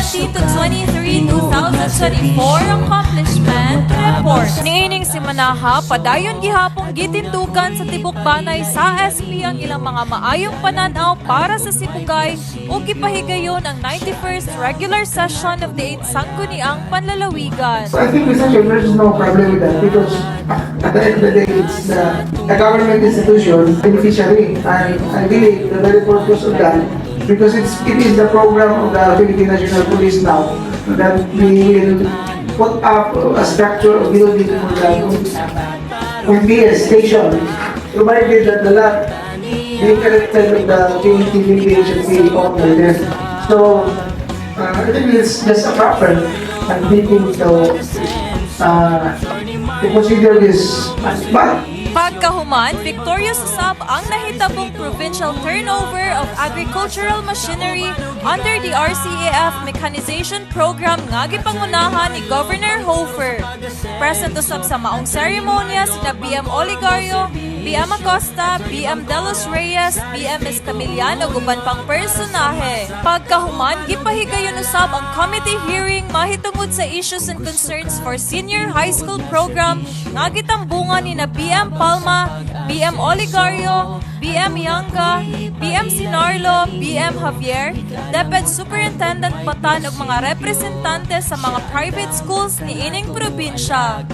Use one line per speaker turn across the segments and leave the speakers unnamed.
2023-2024 Accomplishment Report. Niining si Manaha, padayon gihapong gitindugan sa Tibok Banay sa SP ang ilang mga maayong pananaw para sa Sibugay o gipahigayon ang 91st regular session of the 8th Sangguniang Panlalawigan.
So I think essentially there's no problem with that because at the end of the day, it's the government institution beneficiary. And I believe the very purpose of that, because it is the program of the Philippine National Police now that we will put up a structure of building for the PS station, provided that the lot being connected with the PTV should be on there. So I think it's just a proper and thinking to consider this as bad.
Pagkahuman, victorious usab ang nahitabong provincial turnover of agricultural machinery under the RCAF Mechanization Program nga gipangunahan ni Governor Hofer. Present usab sa maong seremonya sina BM Oligario, BM Acosta, BM De Los Reyes, BM Escamillan ug uban pang personahe. Pagkahuman, gipahigayon usab ang committee hearing mahitungod sa issues and concerns for senior high school program nga gitambungan ni na BM Palma, BM Oligario, BM Yanga, BM Sinarlo, BM Javier, DepEd Superintendent Batan ug mga representante sa mga private schools ni ining probinsya.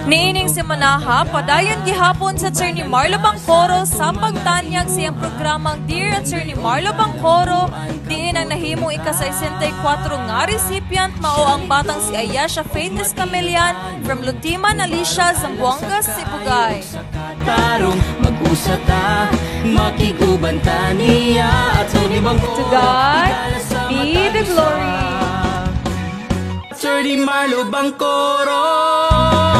Niining si Manaha, padayon gihapon sa Attorney Marlo Bangcoro sa pagtanyag siyang programang Dear Attorney Marlo Bangcoro, diin ang nahimong ika-64 nga recipient mao ang batang si Ayesha Faith Escamillan from Lutiman, Alicia, Zamboanga, Sibugay.
Tarong mag-usata, makigubanta niya at Attorney Bangcoro.
To God be the glory.
Attorney Marlo Bangcoro.